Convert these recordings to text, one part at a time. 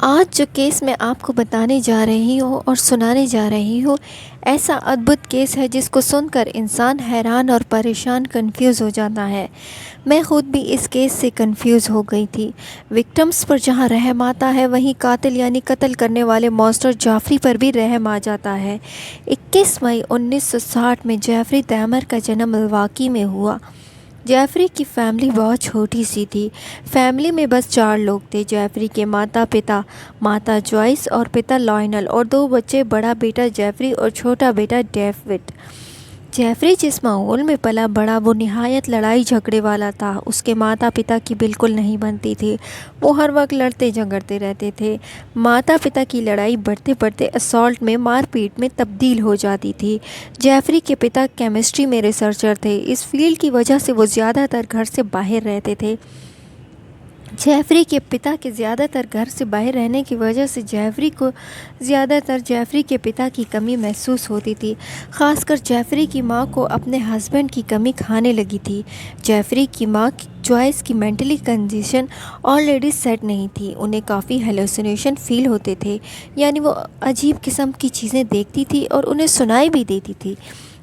آج جو کیس میں آپ کو بتانے جا رہی ہوں اور سنانے جا رہی ہوں، ایسا ادبھت کیس ہے جس کو سن کر انسان حیران اور پریشان کنفیوز ہو جاتا ہے۔ میں خود بھی اس کیس سے کنفیوز ہو گئی تھی۔ وکٹمز پر جہاں رحم آتا ہے وہیں قاتل یعنی قتل کرنے والے ماسٹر جعفری پر بھی رحم آ جاتا ہے۔ 21 مئی 1960 میں جعفری تیمر کا جنم ملواکی میں ہوا۔ جعفری کی فیملی بہت چھوٹی سی تھی۔ فیملی میں بس 4 لوگ تھے: جعفری کے ماتا جوائس اور پتا لائنل، اور 2 بچے، بڑا بیٹا جعفری اور چھوٹا بیٹا ڈیوڈ۔ جعفری جس ماحول میں پلا بڑا وہ نہایت لڑائی جھگڑے والا تھا۔ اس کے ماتا پتا کی بالکل نہیں بنتی تھی، وہ ہر وقت لڑتے جھگڑتے رہتے تھے۔ ماتا پتا کی لڑائی بڑھتے بڑھتے اسالٹ میں، مار پیٹ میں تبدیل ہو جاتی تھی۔ جعفری کے پتا کیمسٹری میں ریسرچر تھے، اس فیلڈ کی وجہ سے وہ زیادہ تر گھر سے باہر رہتے تھے۔ جعفری کے پتا کے زیادہ تر گھر سے باہر رہنے کی وجہ سے جعفری کو زیادہ تر جعفری کے پتا کی کمی محسوس ہوتی تھی۔ خاص کر جعفری کی ماں کو اپنے ہسبینڈ کی کمی کھانے لگی تھی۔ جعفری کی ماں جوائس کی مینٹلی کنڈیشن آلریڈی سیٹ نہیں تھی، انہیں کافی ہیلوسینیشن فیل ہوتے تھے، یعنی وہ عجیب قسم کی چیزیں دیکھتی تھی اور انہیں سنائی بھی دیتی تھی۔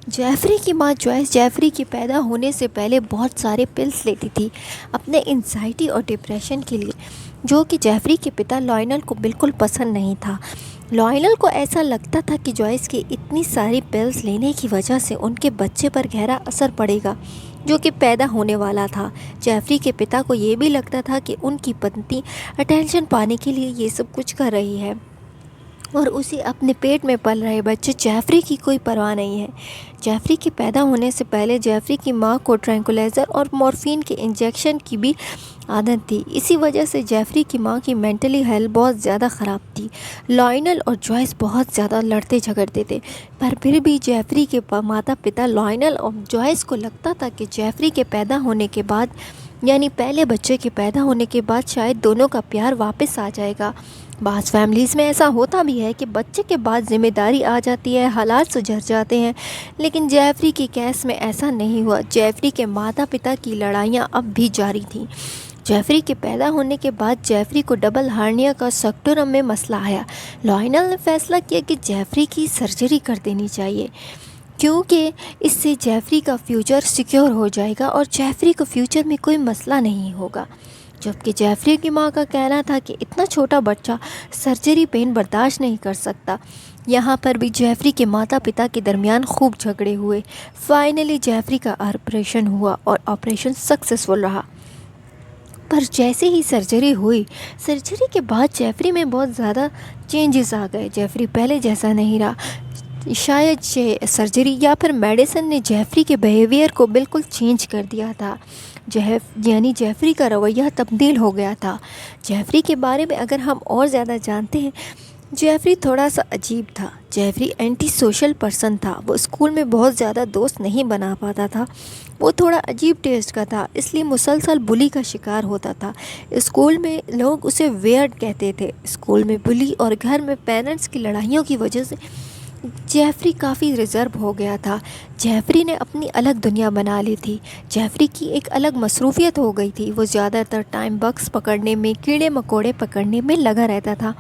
جعفری کی ماں جوائس جعفری کے پیدا ہونے سے پہلے بہت سارے پلز لیتی تھی اپنے انزائٹی اور ڈپریشن کے لیے، جو کہ جعفری کے پتا لائنل کو بالکل پسند نہیں تھا۔ لائنل کو ایسا لگتا تھا کہ جوائس کی اتنی ساری پلز لینے کی وجہ سے ان کے بچے پر گہرا اثر پڑے گا جو کہ پیدا ہونے والا تھا۔ جعفری کے پتا کو یہ بھی لگتا تھا کہ ان کی پتنی اٹینشن پانے کے لیے یہ سب کچھ کر رہی ہے اور اسے اپنے پیٹ میں پل رہے بچے جعفری کی کوئی پرواہ نہیں ہے۔ جعفری کے پیدا ہونے سے پہلے جعفری کی ماں کو ٹرینکولائزر اور مورفین کے انجیکشن کی بھی عادت تھی، اسی وجہ سے جعفری کی ماں کی مینٹلی ہیلتھ بہت زیادہ خراب تھی۔ لائنل اور جوائس بہت زیادہ لڑتے جھگڑتے تھے، پر پھر بھی جعفری کے ماتا پتا لائنل اور جوائس کو لگتا تھا کہ جعفری کے پیدا ہونے کے بعد، یعنی پہلے بچے کے پیدا ہونے کے بعد، شاید دونوں کا پیار واپس آ جائے گا۔ بعض فیملیز میں ایسا ہوتا بھی ہے کہ بچے کے بعد ذمہ داری آ جاتی ہے، حالات سدھر جاتے ہیں، لیکن جعفری کے کیس میں ایسا نہیں ہوا۔ جعفری کے ماتا پتا کی لڑائیاں اب بھی جاری تھیں۔ جعفری کے پیدا ہونے کے بعد جعفری کو ڈبل ہارنیا کا سیکٹورم میں مسئلہ آیا۔ لائنل نے فیصلہ کیا کہ جعفری کی سرجری کر دینی چاہیے، کیونکہ اس سے جعفری کا فیوچر سیکیور ہو جائے گا اور جعفری کو فیوچر میں کوئی مسئلہ نہیں ہوگا، جبکہ جعفری کی ماں کا کہنا تھا کہ اتنا چھوٹا بچہ سرجری پین برداشت نہیں کر سکتا۔ یہاں پر بھی جعفری کے ماتا پتا کے درمیان خوب جھگڑے ہوئے۔ فائنلی جعفری کا آپریشن ہوا اور آپریشن سکسیسفل رہا، پر جیسے ہی سرجری ہوئی، سرجری کے بعد جعفری میں بہت زیادہ چینجز آ گئے۔ جعفری پہلے جیسا نہیں رہا۔ شاید سرجری یا پھر میڈیسن نے جعفری کے بیہیویئر کو بالکل چینج کر دیا تھا، یعنی جعفری کا رویہ تبدیل ہو گیا تھا۔ جعفری کے بارے میں اگر ہم اور زیادہ جانتے ہیں، جعفری تھوڑا سا عجیب تھا۔ جعفری اینٹی سوشل پرسن تھا، وہ اسکول میں بہت زیادہ دوست نہیں بنا پاتا تھا، وہ تھوڑا عجیب ٹیسٹ کا تھا، اس لیے مسلسل بلی کا شکار ہوتا تھا۔ اسکول میں لوگ اسے ویئرڈ کہتے تھے۔ اسکول میں بلی اور گھر میں پیرنٹس کی لڑائیوں کی وجہ سے جعفری کافی ریزرو ہو گیا تھا۔ جعفری نے اپنی الگ دنیا بنا لی تھی۔ جعفری کی ایک الگ مصروفیت ہو گئی تھی، وہ زیادہ تر ٹائم بگس پکڑنے میں، کیڑے مکوڑے پکڑنے میں لگا رہتا تھا،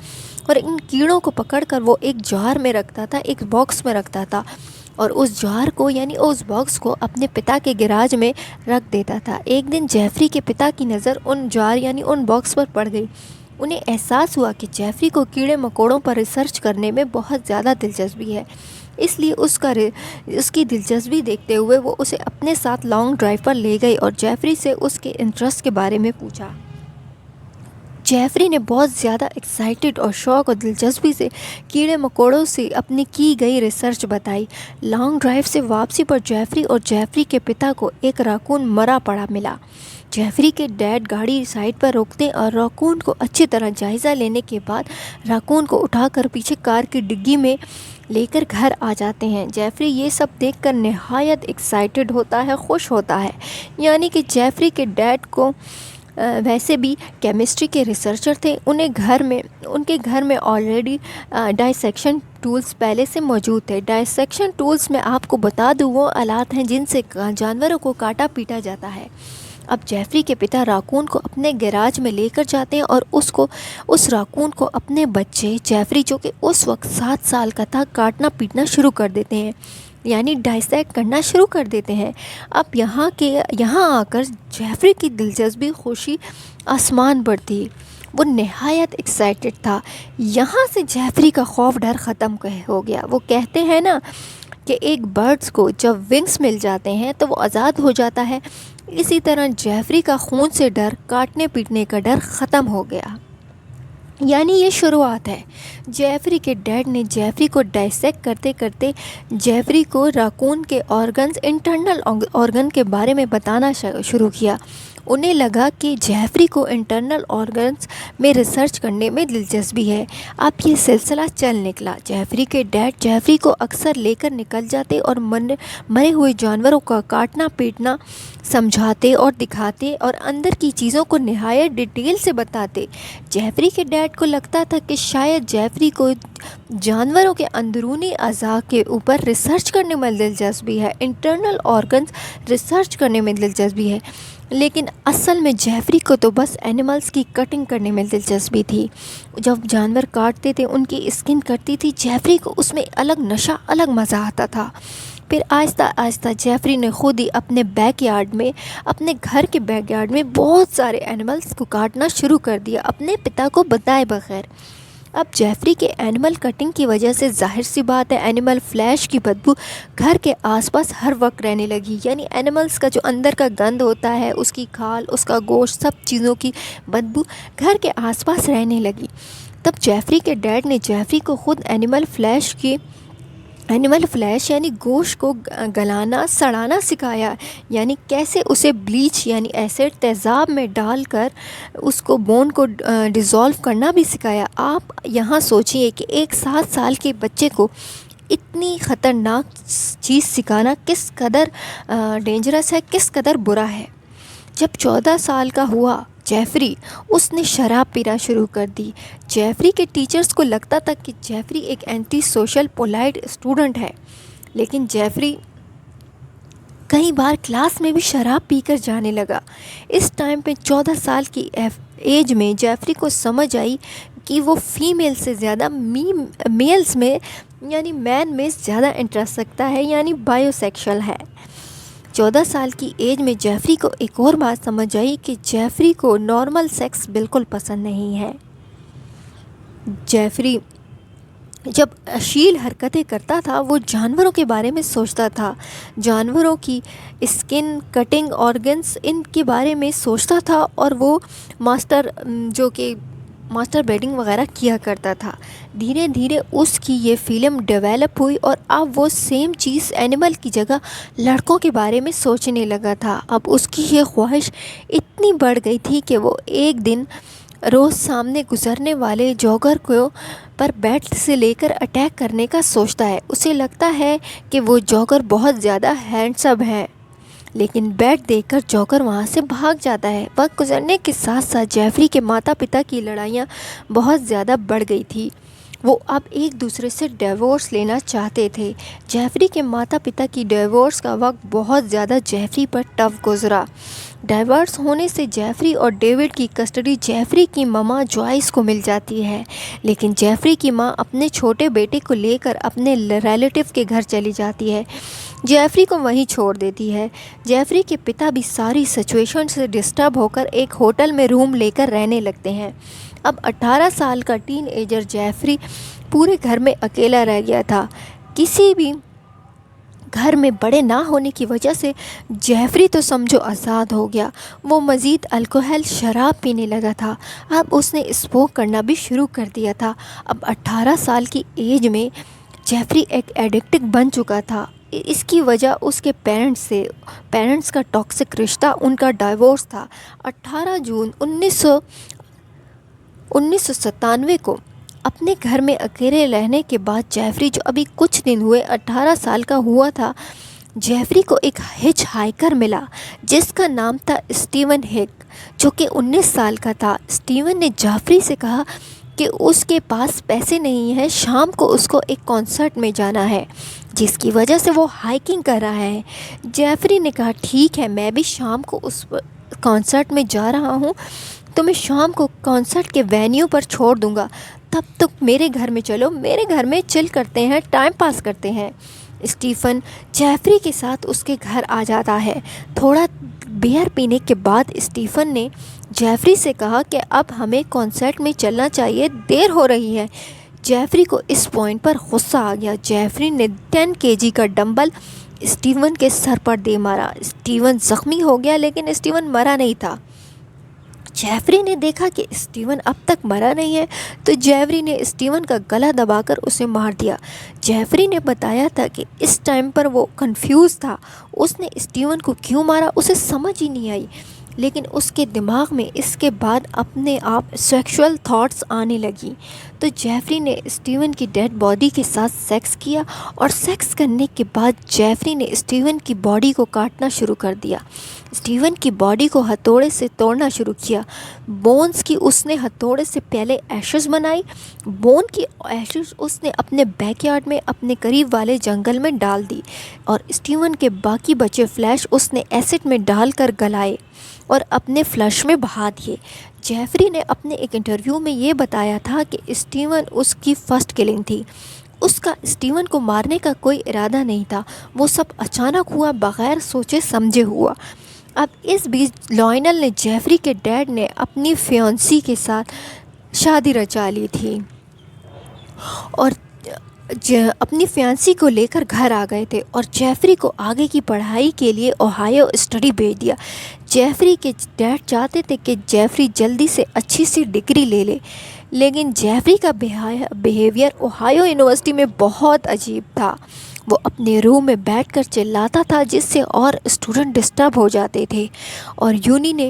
اور ان کیڑوں کو پکڑ کر وہ ایک جار میں رکھتا تھا، ایک باکس میں رکھتا تھا، اور اس جار کو یعنی اس باکس کو اپنے پتا کے گیراج میں رکھ دیتا تھا۔ ایک دن جعفری کے پتا کی نظر ان جار یعنی ان باکس پر پڑ گئی۔ انہیں احساس ہوا کہ جعفری کو کیڑے مکوڑوں پر ریسرچ کرنے میں بہت زیادہ دلچسپی ہے، اس لیے اس کی دلچسپی دیکھتے ہوئے وہ اسے اپنے ساتھ لانگ ڈرائیو پر لے گئی اور جعفری سے اس کے انٹرسٹ کے بارے میں پوچھا۔ جعفری نے بہت زیادہ ایکسائٹڈ اور شوق اور دلچسپی سے کیڑے مکوڑوں سے اپنی کی گئی ریسرچ بتائی۔ لانگ ڈرائیو سے واپسی پر جعفری اور جعفری کے پتا کو ایک راکون مرا پڑا ملا۔ جعفری کے ڈیڈ گاڑی سائڈ پر روکتے اور راکون کو اچھی طرح جائزہ لینے کے بعد راکون کو اٹھا کر پیچھے کار کی ڈگی میں لے کر گھر آ جاتے ہیں۔ جعفری یہ سب دیکھ کر نہایت ایکسائٹڈ ہوتا ہے، خوش ہوتا ہے، یعنی کہ جعفری کے ڈیڈ کو ویسے بھی کیمسٹری کے ریسرچر تھے، ان کے گھر میں آلریڈی ڈائسیکشن ٹولز پہلے سے موجود تھے۔ ڈائسیکشن ٹولز میں آپ کو بتا دوں وہ آلات ہیں جن سے جانوروں کو کاٹا پیٹا جاتا ہے۔ اب جیفری کے پتا راکون کو اپنے گیراج میں لے کر جاتے ہیں اور اس راکون کو اپنے بچے جیفری جو کہ اس وقت 7 سال کا تھا کاٹنا پیٹنا شروع کر دیتے ہیں، یعنی ڈائسیکٹ کرنا شروع کر دیتے ہیں۔ اب یہاں آ کر جیفری کی دلچسپی خوشی آسمان پر تھی، وہ نہایت ایکسائٹڈ تھا۔ یہاں سے جیفری کا خوف ڈر ختم ہو گیا۔ وہ کہتے ہیں نا کہ ایک برڈز کو جب ونگز مل جاتے ہیں تو وہ آزاد ہو جاتا ہے، اسی طرح جیفری کا خون سے ڈر، کاٹنے پیٹنے کا ڈر ختم ہو گیا۔ یعنی یہ شروعات ہے۔ جیفری کے ڈیڈ نے جیفری کو ڈائسیکٹ کرتے کرتے جیفری کو راکون کے آرگنز، انٹرنل آرگن کے بارے میں بتانا شروع کیا۔ انہیں لگا کہ جیفری کو انٹرنل آرگنز میں ریسرچ کرنے میں دلچسپی ہے۔ اب یہ سلسلہ چل نکلا۔ جیفری کے ڈیڈ جیفری کو اکثر لے کر نکل جاتے اور مرے ہوئے جانوروں کا کاٹنا پیٹنا سمجھاتے اور دکھاتے اور اندر کی چیزوں کو نہایت ڈیٹیل سے بتاتے۔ جیفری کے ڈیڈ کو لگتا تھا کہ شاید جیفری کو جانوروں کے اندرونی اعضاء کے اوپر ریسرچ کرنے میں دلچسپی ہے، انٹرنل آرگنز ریسرچ کرنے میں دلچسپی ہے، لیکن اصل میں جیفری کو تو بس اینیملز کی کٹنگ کرنے میں دلچسپی تھی۔ جب جانور کاٹتے تھے، ان کی اسکن کٹتی تھی، جیفری کو اس میں الگ نشہ، الگ مزہ آتا تھا۔ پھر آہستہ آہستہ جیفری نے خود ہی اپنے گھر کے بیک یارڈ میں بہت سارے اینیملز کو کاٹنا شروع کر دیا، اپنے پتا کو بتائے بغیر۔ اب جیفری کے اینیمل کٹنگ کی وجہ سے ظاہر سی بات ہے اینیمل فلیش کی بدبو گھر کے آس پاس ہر وقت رہنے لگی، یعنی اینیملز کا جو اندر کا گند ہوتا ہے، اس کی کھال، اس کا گوشت، سب چیزوں کی بدبو گھر کے آس پاس رہنے لگی۔ تب جیفری کے ڈیڈ نے جیفری کو خود اینیمل فلیش یعنی گوشت کو گلانا، سڑانا سکھایا، یعنی کیسے اسے بلیچ یعنی ایسڈ تیزاب میں ڈال کر اس کو بون کو ڈیزولو کرنا بھی سکھایا۔ آپ یہاں سوچئے کہ ایک 7 سال کے بچے کو اتنی خطرناک چیز سکھانا کس قدر ڈینجرس ہے، کس قدر برا ہے۔ جب 14 سال کا ہوا جیفری، اس نے شراب پینا شروع کر دی۔ جیفری کے ٹیچرز کو لگتا تھا کہ جیفری ایک اینٹی سوشل پولائٹ اسٹوڈنٹ ہے، لیکن جیفری کئی بار کلاس میں بھی شراب پی کر جانے لگا۔ اس ٹائم پہ 14 سال کی ایج میں جیفری کو سمجھ آئی کہ وہ فیمیل سے زیادہ میلز میں یعنی مین میں زیادہ انٹرسٹ رکھتا ہے، یعنی بائیو سیکشل ہے۔ 14 سال کی ایج میں جیفری کو ایک اور بات سمجھ آئی کہ جیفری کو نارمل سیکس بالکل پسند نہیں ہے۔ جیفری جب اشلیل حرکتیں کرتا تھا، وہ جانوروں کے بارے میں سوچتا تھا، جانوروں کی اسکن، کٹنگ آرگنز، ان کے بارے میں سوچتا تھا، اور وہ ماسٹر بیڈنگ وغیرہ کیا کرتا تھا۔ دھیرے دھیرے اس کی یہ فلم ڈیولپ ہوئی اور اب وہ سیم چیز اینیمل کی جگہ لڑکوں کے بارے میں سوچنے لگا تھا۔ اب اس کی یہ خواہش اتنی بڑھ گئی تھی کہ وہ ایک دن روز سامنے گزرنے والے جاگر کو پر بیٹ سے لے کر اٹیک کرنے کا سوچتا ہے۔ اسے لگتا ہے کہ وہ جاگر بہت زیادہ ہینڈسم ہے، لیکن بیٹ دیکھ کر جاگر وہاں سے بھاگ جاتا ہے۔ وقت گزرنے کے ساتھ ساتھ جیفری کے ماتا پتا کی لڑائیاں بہت زیادہ بڑھ گئی تھی۔ وہ اب ایک دوسرے سے ڈیورس لینا چاہتے تھے۔ جیفری کے ماتا پتا کی ڈیورس کا وقت بہت زیادہ جیفری پر ٹف گزرا۔ ڈائیورس ہونے سے جیفری اور ڈیوڈ کی کسٹڈی جیفری کی ماما جوائس کو مل جاتی ہے، لیکن جیفری کی ماں اپنے چھوٹے بیٹے کو لے کر اپنے ریلیٹیو کے گھر چلی جاتی ہے، جیفری کو وہیں چھوڑ دیتی ہے۔ جیفری کے پتا بھی ساری سچویشن سے ڈسٹرب ہو کر ایک ہوٹل میں روم لے کر رہنے لگتے ہیں۔ اب 18 سال کا ٹین ایجر جیفری پورے گھر میں اکیلا رہ گیا تھا۔ کسی بھی گھر میں بڑے نہ ہونے کی وجہ سے جیفری تو سمجھو آزاد ہو گیا۔ وہ مزید الکوہل، شراب پینے لگا تھا۔ اب اس نے اسموک کرنا بھی شروع کر دیا تھا۔ اب 18 سال کی ایج میں جیفری ایک ایڈکٹ بن چکا تھا۔ اس کی وجہ اس کے پیرنٹس کا ٹاکسک رشتہ، ان کا ڈائیورس تھا۔ 18 جون 1997 کو اپنے گھر میں اکیلے رہنے کے بعد جیفری، جو ابھی کچھ دن ہوئے 18 سال کا ہوا تھا، جیفری کو ایک ہچ ہائیکر ملا جس کا نام تھا اسٹیون ہک، جو کہ 19 سال کا تھا۔ اسٹیون نے جیفری سے کہا کہ اس کے پاس پیسے نہیں ہیں، شام کو اس کو ایک کنسرٹ میں جانا ہے جس کی وجہ سے وہ ہائیکنگ کر رہا ہے۔ جیفری نے کہا ٹھیک ہے، میں بھی شام کو کانسرٹ میں جا رہا ہوں تو میں شام کو کانسرٹ کے وینیو پر چھوڑ دوں گا، تب تک میرے گھر میں چلو، میرے گھر میں چل کرتے ہیں، ٹائم پاس کرتے ہیں۔ اسٹیفن جیفری کے ساتھ اس کے گھر آ جاتا ہے۔ تھوڑا بیئر پینے کے بعد اسٹیفن نے جیفری سے کہا کہ اب ہمیں کانسرٹ میں چلنا چاہیے، دیر ہو رہی ہے۔ جیفری کو اس پوائنٹ پر غصہ آ گیا۔ جیفری نے 10 kg کا ڈمبل اسٹیون کے سر پر دے مارا۔ اسٹیون زخمی ہو گیا لیکن اسٹیون مرا نہیں تھا۔ جیفری نے دیکھا کہ اسٹیون اب تک مرا نہیں ہے تو جیفری نے اسٹیون کا گلا دبا کر اسے مار دیا۔ جیفری نے بتایا تھا کہ اس ٹائم پر وہ کنفیوز تھا، اس نے اسٹیون کو کیوں مارا اسے سمجھ ہی نہیں آئی، لیکن اس کے دماغ میں اس کے بعد اپنے آپ سیکشول تھاٹس آنے لگی۔ تو جیفری نے اسٹیون کی ڈیڈ باڈی کے ساتھ سیکس کیا اور سیکس کرنے کے بعد جیفری نے اسٹیون کی باڈی کو کاٹنا شروع کر دیا۔ اسٹیون کی باڈی کو ہتھوڑے سے توڑنا شروع کیا۔ بونز کی اس نے ہتھوڑے سے پہلے ایشز بنائی۔ بون کی ایشز اس نے اپنے بیک یارڈ میں اپنے قریب والے جنگل میں ڈال دی اور اسٹیون کے باقی بچے فلیش اس نے ایسڈ میں ڈال کر گلائے اور اپنے فلش میں بہا دیے۔ جیفری نے اپنے ایک انٹرویو میں یہ بتایا تھا کہ اسٹیون اس کی فرسٹ کلنگ تھی۔ اس کا اسٹیون کو مارنے کا کوئی ارادہ نہیں تھا، وہ سب اچانک ہوا، بغیر سوچے سمجھے ہوا۔ اب اس بیچ لائنل نے جیفری کے ڈیڈ نے اپنی فیانسی کے ساتھ شادی رچا لی تھی اور اپنی فیانسی کو لے کر گھر آ گئے تھے اور جیفری کو آگے کی پڑھائی کے لیے اوہایو اسٹڈی بھیج دیا۔ جیفری کے ڈیڈ چاہتے تھے کہ جیفری جلدی سے اچھی سی ڈگری لے لے، لیکن جیفری کا بیہیویئر اوہایو یونیورسٹی میں بہت عجیب تھا۔ وہ اپنے روم میں بیٹھ کر چلاتا تھا جس سے اور اسٹوڈنٹ ڈسٹرب ہو جاتے تھے اور یونی نے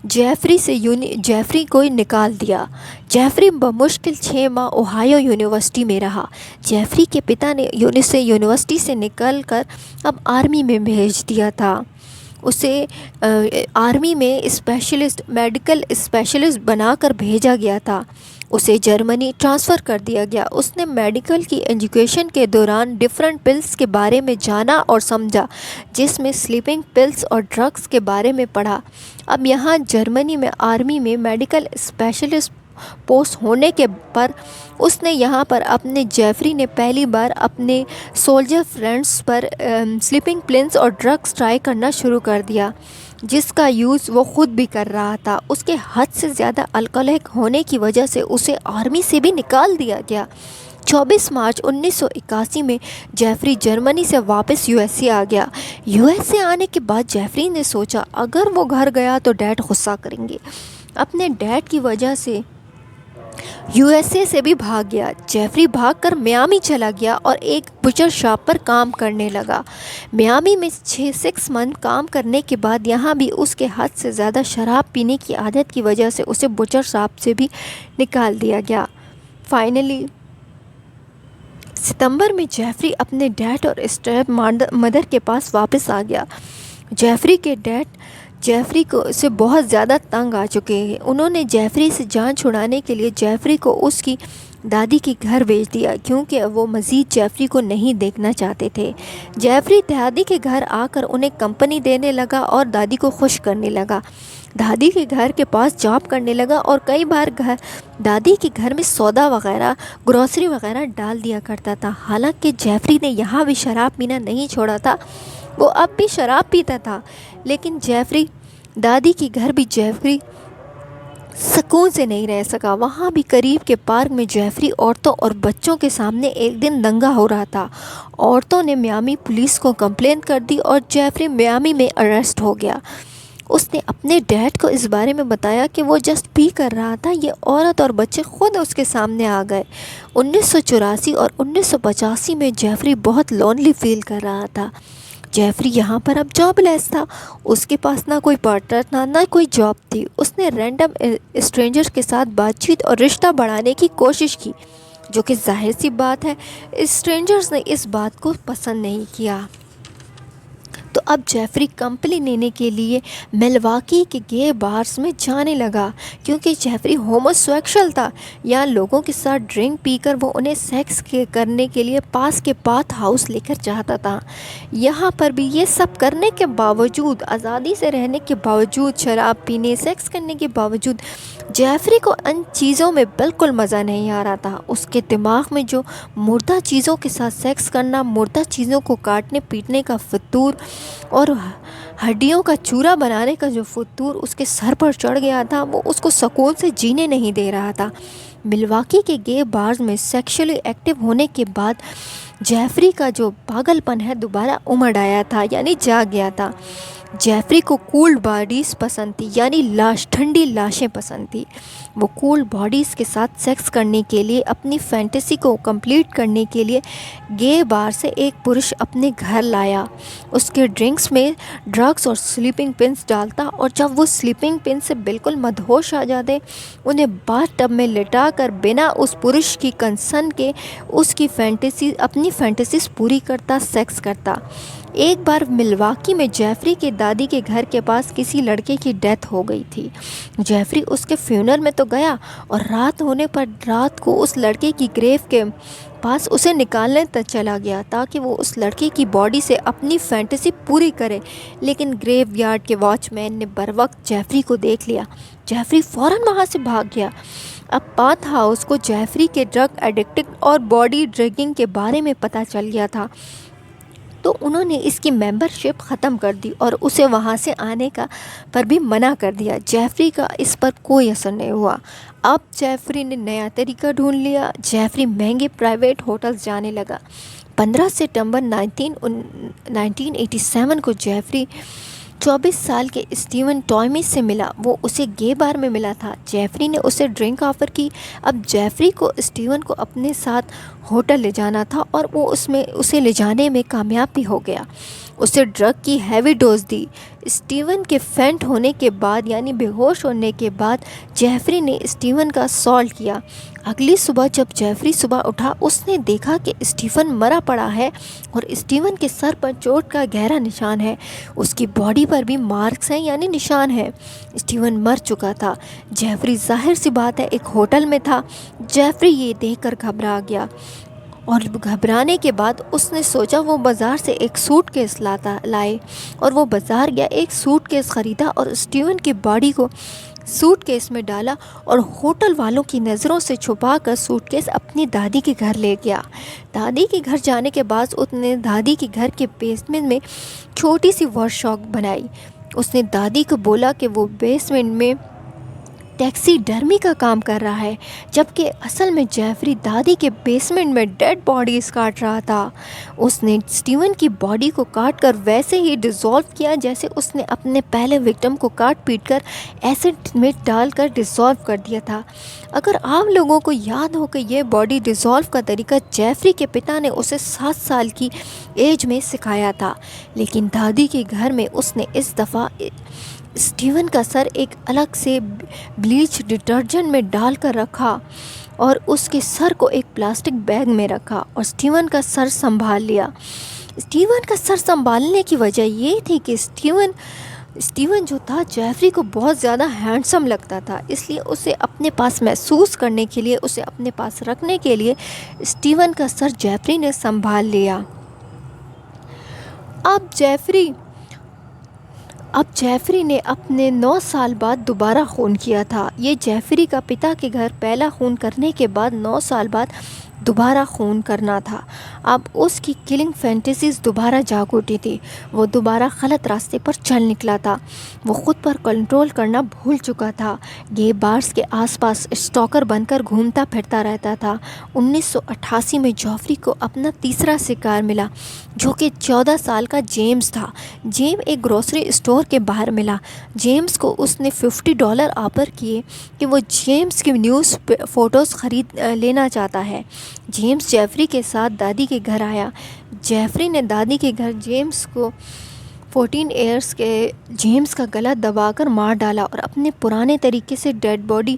جیفری کو نکال دیا۔ جیفری بمشکل 6 ماہ اوہایو یونیورسٹی میں رہا۔ جیفری کے پتا نے یونیورسٹی سے نکل کر اب آرمی میں بھیج دیا تھا۔ اسے آرمی میں میڈیکل اسپیشلسٹ بنا کر بھیجا گیا تھا۔ اسے جرمنی ٹرانسفر کر دیا گیا۔ اس نے میڈیکل کی ایجوکیشن کے دوران ڈفرینٹ پلز کے بارے میں جانا اور سمجھا، جس میں سلیپنگ پلز اور ڈرگس کے بارے میں پڑھا۔ اب یہاں جرمنی میں آرمی میں میڈیکل اسپیشلسٹ پوسٹ ہونے کے پر اس نے یہاں پر اپنے جیفری نے پہلی بار اپنے سولجر فرینڈس پر سلیپنگ پلز اور ڈرگس ٹرائی کرنا شروع کر دیا، جس کا یوز وہ خود بھی کر رہا تھا۔ اس کے حد سے زیادہ الکحلک ہونے کی وجہ سے اسے آرمی سے بھی نکال دیا گیا۔ 24 مارچ 1981 میں جیفری جرمنی سے واپس یو ایس اے آ گیا۔ یو ایس اے آنے کے بعد جیفری نے سوچا اگر وہ گھر گیا تو ڈیڈ غصہ کریں گے۔ اپنے ڈیڈ کی وجہ سے یو ایس اے سے بھی بھاگ گیا۔ جیفری بھاگ کر میامی چلا گیا اور ایک بچر شاپ پر کام کرنے لگا۔ میامی میں 6 منتھ کام کرنے کے بعد یہاں بھی اس کے حد سے زیادہ شراب پینے کی عادت کی وجہ سے اسے بچر شاپ سے بھی نکال دیا گیا۔ فائنلی ستمبر میں جیفری اپنے ڈیڈ اور اسٹیپ مدر کے پاس واپس آ گیا۔ جیفری کے ڈیڈ جیفری سے بہت زیادہ تنگ آ چکے ہیں۔ انہوں نے جیفری سے جان چھڑانے کے لیے جیفری کو اس کی دادی کے گھر بھیج دیا کیونکہ وہ مزید جیفری کو نہیں دیکھنا چاہتے تھے۔ جیفری دادی کے گھر آ کر انہیں کمپنی دینے لگا اور دادی کو خوش کرنے لگا۔ دادی کے گھر کے پاس جاب کرنے لگا اور کئی بار دادی کے گھر میں سودا وغیرہ، گروسری وغیرہ ڈال دیا کرتا تھا۔ حالانکہ جیفری نے یہاں بھی شراب پینا نہیں چھوڑا تھا، وہ اب بھی شراب پیتا تھا، لیکن جیفری دادی کے گھر بھی جیفری سکون سے نہیں رہ سکا۔ وہاں بھی قریب کے پارک میں جیفری عورتوں اور بچوں کے سامنے ایک دن دنگا ہو رہا تھا۔ عورتوں نے میامی پولیس کو کمپلین کر دی اور جیفری میامی میں اریسٹ ہو گیا۔ اس نے اپنے ڈیڈ کو اس بارے میں بتایا کہ وہ جسٹ پی کر رہا تھا۔ یہ عورت اور بچے خود اس کے سامنے آ گئے۔ 1984 اور 1985 میں جیفری بہت لونلی فیل کر رہا تھا۔ جیفری یہاں پر اب جاب لیس تھا، اس کے پاس نہ کوئی پارٹنر تھا نہ کوئی جاب تھی۔ اس نے رینڈم اسٹرینجر کے ساتھ بات چیت اور رشتہ بڑھانے کی کوشش کی، جو کہ ظاہر سی بات ہے اسٹرینجرز نے اس بات کو پسند نہیں کیا۔ تو تو اب جیفری کمپنی لینے کے لیے ملواکی کے گے بارز میں جانے لگا، کیونکہ جیفری ہوموسیکشل تھا یا لوگوں کے ساتھ ڈرنک پی کر وہ انہیں سیکس کرنے کے لیے پاس کے باتھ ہاؤس لے کر جاتا تھا۔ یہاں پر بھی یہ سب کرنے کے باوجود، آزادی سے رہنے کے باوجود، شراب پینے، سیکس کرنے کے باوجود، جیفری کو ان چیزوں میں بالکل مزہ نہیں آ رہا تھا۔ اس کے دماغ میں جو مردہ چیزوں کے ساتھ سیکس کرنا، مردہ چیزوں کو کاٹنے پیٹنے کا فطور اور ہڈیوں کا چورا بنانے کا جو فطور اس کے سر پر چڑھ گیا تھا، وہ اس کو سکون سے جینے نہیں دے رہا تھا۔ ملواکی کے گے بارز میں سیکشلی ایکٹیو ہونے کے بعد جیفری کا جو پاگل پن ہے دوبارہ امڑ آیا تھا، یعنی جاگ گیا تھا۔ جیفری کو کولڈ باڈیز پسند تھی، یعنی ٹھنڈی لاشیں پسند تھی۔ وہ کولڈ باڈیز کے ساتھ سیکس کرنے کے لیے، اپنی فینٹیسی کو کمپلیٹ کرنے کے لیے گے بار سے ایک پرش اپنے گھر لایا، اس کے ڈرنکس میں ڈرگس اور سلیپنگ پنس ڈالتا، اور جب وہ سلیپنگ پن سے بالکل مدہوش آ جاتے انہیں باتھ ٹب میں لٹا کر بنا اس پرش کی کنسن کے اس کی اپنی فینٹیسیز پوری کرتا، سیکس کرتا۔ ایک بار ملواکی میں جیفری کے دادی کے گھر کے پاس کسی لڑکے کی ڈیتھ ہو گئی تھی۔ جیفری اس کے فیونر میں تو گیا، اور رات ہونے پر رات کو اس لڑکے کی گریو کے پاس اسے نکالنے تک چلا گیا تاکہ وہ اس لڑکے کی باڈی سے اپنی فینٹیسی پوری کرے، لیکن گریو یارڈ کے واچ مین نے بروقت جیفری کو دیکھ لیا۔ جیفری فوراً وہاں سے بھاگ گیا۔ اب باتھ ہاؤس کو جیفری کے ڈرگ ایڈکٹ اور باڈی ڈرگنگ کے بارے میں پتہ چل گیا تھا، تو انہوں نے اس کی ممبرشپ ختم کر دی اور اسے وہاں سے آنے کا پر بھی منع کر دیا۔ جیفری کا اس پر کوئی اثر نہیں ہوا۔ اب جیفری نے نیا طریقہ ڈھونڈ لیا۔ جیفری مہنگے پرائیویٹ ہوٹلز جانے لگا۔ 15 ستمبر 1987 کو جیفری 24 سال کے اسٹیون ٹامی سے ملا۔ وہ اسے گے بار میں ملا تھا۔ جیفری نے اسے ڈرنک آفر کی۔ اب جیفری کو اسٹیون کو اپنے ساتھ ہوٹل لے جانا تھا، اور وہ اسے لے جانے میں کامیاب بھی ہو گیا۔ اسے ڈرگ کی ہیوی ڈوز دی۔ اسٹیون کے فینٹ ہونے کے بعد، یعنی بے ہوش ہونے کے بعد، جیفری نے اسٹیون کا اسالٹ کیا۔ اگلی صبح جب جیفری صبح اٹھا، اس نے دیکھا کہ اسٹیون مرا پڑا ہے، اور اسٹیون کے سر پر چوٹ کا گہرا نشان ہے۔ اس کی باڈی پر بھی مارکس ہیں، یعنی نشان ہے۔ اسٹیون مر چکا تھا۔ جیفری ظاہر سی بات ہے ایک ہوٹل میں تھا۔ جیفری یہ دیکھ کر گھبرا گیا، اور گھبرانے کے بعد اس نے سوچا وہ بازار سے ایک سوٹ کیس لائے، اور وہ بازار گیا، ایک سوٹ کیس خریدا اور اسٹیون کی باڈی کو سوٹ کیس میں ڈالا، اور ہوٹل والوں کی نظروں سے چھپا کر سوٹ کیس اپنی دادی کے گھر لے گیا۔ دادی کے گھر جانے کے بعد اس نے دادی کے گھر کے بیسمنٹ میں چھوٹی سی ورک شاپ بنائی۔ اس نے دادی کو بولا کہ وہ بیسمنٹ میں ٹیکسی ڈرمی کا کام کر رہا ہے، جبکہ اصل میں جیفری دادی کے بیسمنٹ میں ڈیڈ باڈیز کاٹ رہا تھا۔ اس نے اسٹیون کی باڈی کو کاٹ کر ویسے ہی ڈیزالو کیا جیسے اس نے اپنے پہلے وکٹم کو کاٹ پیٹ کر ایسڈ میں ڈال کر ڈیزالو کر دیا تھا۔ اگر آپ لوگوں کو یاد ہو کہ یہ باڈی ڈیزالو کا طریقہ جیفری کے پتا نے اسے 7 سال کی ایج میں سکھایا تھا، لیکن دادی کے گھر میں اس نے اس دفعہ اسٹیون کا سر ایک الگ سے بلیچ ڈٹرجنٹ میں ڈال کر رکھا، اور اس کے سر کو ایک پلاسٹک بیگ میں رکھا اور اسٹیون کا سر سنبھال لیا۔ اسٹیون کا سر سنبھالنے کی وجہ یہ تھی کہ اسٹیون جو تھا جیفری کو بہت زیادہ ہینڈسم لگتا تھا، اس لیے اسے اپنے پاس محسوس کرنے کے لیے، اسے اپنے پاس رکھنے کے لیے اسٹیون کا سر جیفری نے سنبھال لیا۔ اب جیفری نے اپنے 9 سال بعد دوبارہ خون کیا تھا۔ یہ جیفری کا پتا کے گھر پہلا خون کرنے کے بعد 9 سال بعد دوبارہ خون کرنا تھا۔ اب اس کی کلنگ فینٹیسیز دوبارہ جاگ اٹھی تھی۔ وہ دوبارہ غلط راستے پر چل نکلا تھا۔ وہ خود پر کنٹرول کرنا بھول چکا تھا۔ گے بارز کے آس پاس اسٹاکر بن کر گھومتا پھرتا رہتا تھا۔ 1988 میں جیفری کو اپنا تیسرا شکار ملا، جو کہ 14 سال کا جیمز تھا۔ جیمز ایک گروسری اسٹور کے باہر ملا۔ جیمز کو اس نے $50 آفر کیے کہ وہ جیمز کی نیوز فوٹوز لینا چاہتا ہے۔ جیمز جیفری کے ساتھ دادی کے گھر آیا۔ جیفری نے دادی کے گھر جیمز کو 14 ایئرز کے جیمز کا گلا دبا کر مار ڈالا، اور اپنے پرانے طریقے سے ڈیڈ باڈی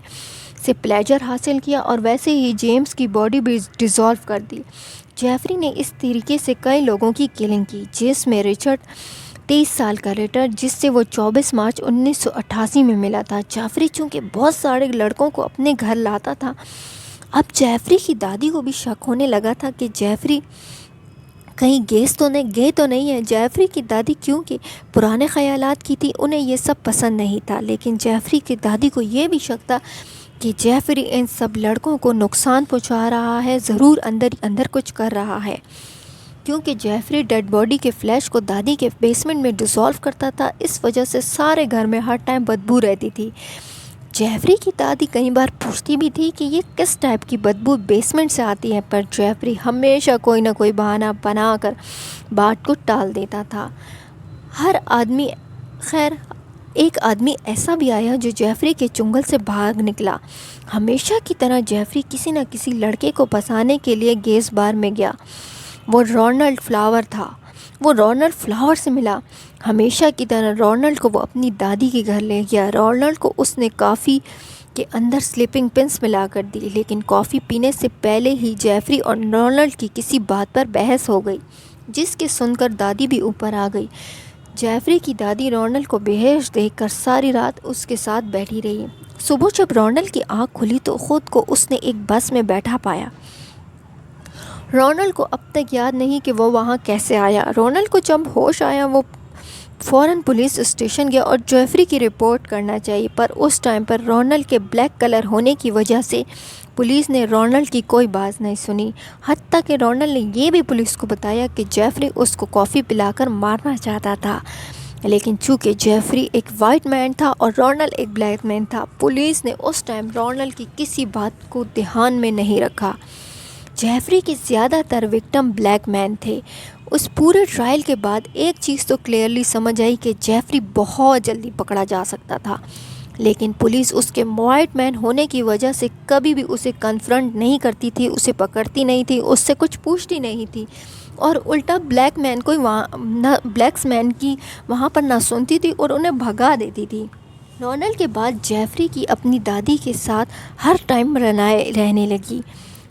سے پلیجر حاصل کیا، اور ویسے ہی جیمز کی باڈی بھی ڈیزالو کر دی۔ جیفری نے اس طریقے سے کئی لوگوں کی کلنگ کی، جس میں رچرڈ 23 سال کا لیٹر جس سے وہ 24 مارچ 1988 میں ملا تھا۔ جیفری چونکہ بہت سارے لڑکوں کو اپنے گھر لاتا تھا، اب جیفری کی دادی کو بھی شک ہونے لگا تھا کہ جیفری کہیں گئے تو نہیں ہے۔ جیفری کی دادی کیونکہ پرانے خیالات کی تھی، انہیں یہ سب پسند نہیں تھا، لیکن جیفری کی دادی کو یہ بھی شک تھا کہ جیفری ان سب لڑکوں کو نقصان پہنچا رہا ہے، ضرور اندر ہی اندر کچھ کر رہا ہے، کیونکہ جیفری ڈیڈ باڈی کے فلیش کو دادی کے بیسمنٹ میں ڈیزولو کرتا تھا، اس وجہ سے سارے گھر میں ہر ٹائم بدبو رہتی تھی۔ جیفری کی دادی کئی بار پوچھتی بھی تھی کہ یہ کس ٹائپ کی بدبو بیسمنٹ سے آتی ہے، پر جیفری ہمیشہ کوئی نہ کوئی بہانہ بنا کر بات کو ٹال دیتا تھا۔ ایک آدمی ایسا بھی آیا جو جیفری کے چنگل سے بھاگ نکلا۔ ہمیشہ کی طرح جیفری کسی نہ کسی لڑکے کو پھنسانے کے لیے گیس بار میں گیا۔ وہ رونلڈ فلاور تھا۔ وہ رونلڈ فلاور سے ملا۔ ہمیشہ کی طرح رونلڈ کو وہ اپنی دادی کے گھر لے گیا۔ رونلڈ کو اس نے کافی کے اندر سلیپنگ پنس ملا کر دی، لیکن کافی پینے سے پہلے ہی جیفری اور رونلڈ کی کسی بات پر بحث ہو گئی، جس کے سن کر دادی بھی اوپر آ گئی۔ جیفری کی دادی رونلڈ کو بے ہوش دیکھ کر ساری رات اس کے ساتھ بیٹھی رہی۔ صبح جب رونلڈ کی آنکھ کھلی تو خود کو اس نے ایک بس میں بیٹھا پایا۔ رونلڈ کو اب تک یاد نہیں کہ وہ وہاں کیسے آیا۔ رونلڈ کو جب ہوش آیا وہ فوراً پولیس اسٹیشن گیا اور جیفری کی رپورٹ کرنا چاہیے، پر اس ٹائم پر رونلڈ کے بلیک کلر ہونے کی وجہ سے پولیس نے رونلڈ کی کوئی بات نہیں سنی، حتیٰ کہ رونلڈ نے یہ بھی پولیس کو بتایا کہ جیفری اس کو کافی پلا کر مارنا چاہتا تھا، لیکن چونکہ جیفری ایک وائٹ مین تھا اور رونلڈ ایک بلیک مین تھا، پولیس نے اس ٹائم رونلڈ کی کسی بات کو دھیان میں نہیں رکھا۔ جیفری کے زیادہ تر وکٹم بلیک مین تھے۔ اس پورے ٹرائل کے بعد ایک چیز تو کلیئرلی سمجھ آئی کہ جیفری بہت جلدی پکڑا جا سکتا تھا، لیکن پولیس اس کے وائٹ مین ہونے کی وجہ سے کبھی بھی اسے کنفرنٹ نہیں کرتی تھی، اسے پکڑتی نہیں تھی، اس سے کچھ پوچھتی نہیں تھی، اور الٹا بلیک مین کو بلیکس مین کی وہاں پر نہ سنتی تھی اور انہیں بھگا دیتی تھی۔ رونلڈ کے بعد جیفری کی اپنی دادی کے ساتھ ہر ٹائم رہنے لگی۔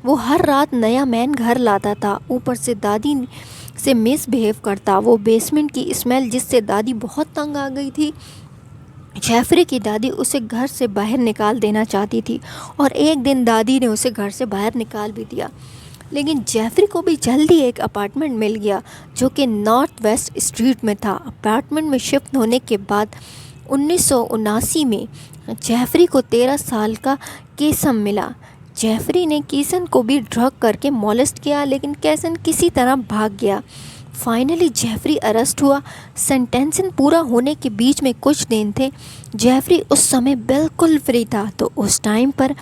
وہ ہر رات نیا مین گھر لاتا تھا، اوپر سے دادی سے مس بہیو کرتا۔ وہ بیسمنٹ کی اسمیل جس سے دادی بہت تنگ آ گئی تھی، جیفری کی دادی اسے گھر سے باہر نکال دینا چاہتی تھی، اور ایک دن دادی نے اسے گھر سے باہر نکال بھی دیا۔ لیکن جیفری کو بھی جلدی ایک اپارٹمنٹ مل گیا جو کہ نارتھ ویسٹ اسٹریٹ میں تھا۔ اپارٹمنٹ میں شفٹ ہونے کے بعد 1979 میں جیفری کو 13 سال کا کیسن ملا۔ جیفری نے کیسن کو بھی ڈرگ کر کے مولسٹ کیا، لیکن کیسن کسی طرح بھاگ گیا۔ فائنلی جیفری اریسٹ ہوا۔ سینٹینسنگ پورا ہونے کے بیچ میں کچھ دن تھے۔ جیفری اس سمے بالکل فری تھا تو اس ٹائم پر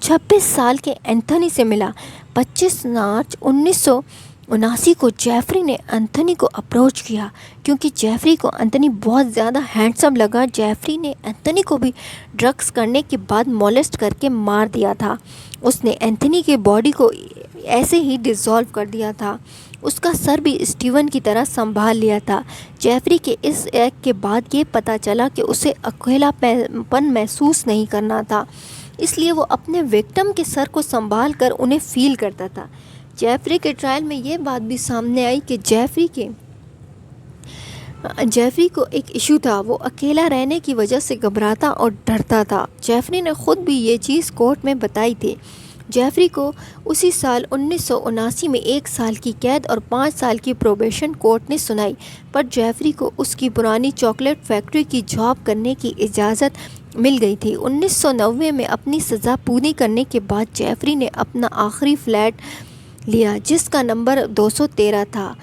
26 سال کے اینتھنی سے ملا۔ 25 مارچ 1979 کو جیفری نے اینتھنی کو اپروچ کیا، کیونکہ جیفری کو اینتھنی بہت زیادہ ہینڈسم لگا۔ جیفری نے اینتھنی کو بھی ڈرگس کرنے کے بعد مولسٹ کر کے مار دیا تھا۔ اس نے اینتھنی کے باڈی کو ایسے ہی ڈیزولو کر دیا تھا۔ اس کا سر بھی اسٹیون کی طرح سنبھال لیا تھا۔ جیفری کے اس ایکٹ کے بعد یہ پتہ چلا کہ اسے اکیلا پن محسوس نہیں کرنا تھا، اس لیے وہ اپنے وکٹم کے سر کو سنبھال کر انہیں فیل کرتا تھا۔ جیفری کے ٹرائل میں یہ بات بھی سامنے آئی کہ جیفری کو ایک ایشو تھا، وہ اکیلا رہنے کی وجہ سے گھبراتا اور ڈرتا تھا۔ جیفری نے خود بھی یہ چیز کورٹ میں بتائی تھی۔ جیفری کو اسی سال 1979 میں 1 سال کی قید اور 5 سال کی پروبیشن کورٹ نے سنائی، پر جیفری کو اس کی پرانی چاکلیٹ فیکٹری کی جاب کرنے کی اجازت مل گئی تھی۔ 1990 میں اپنی سزا پوری کرنے کے بعد جیفری نے اپنا آخری فلیٹ لیا جس کا نمبر 213 تھا۔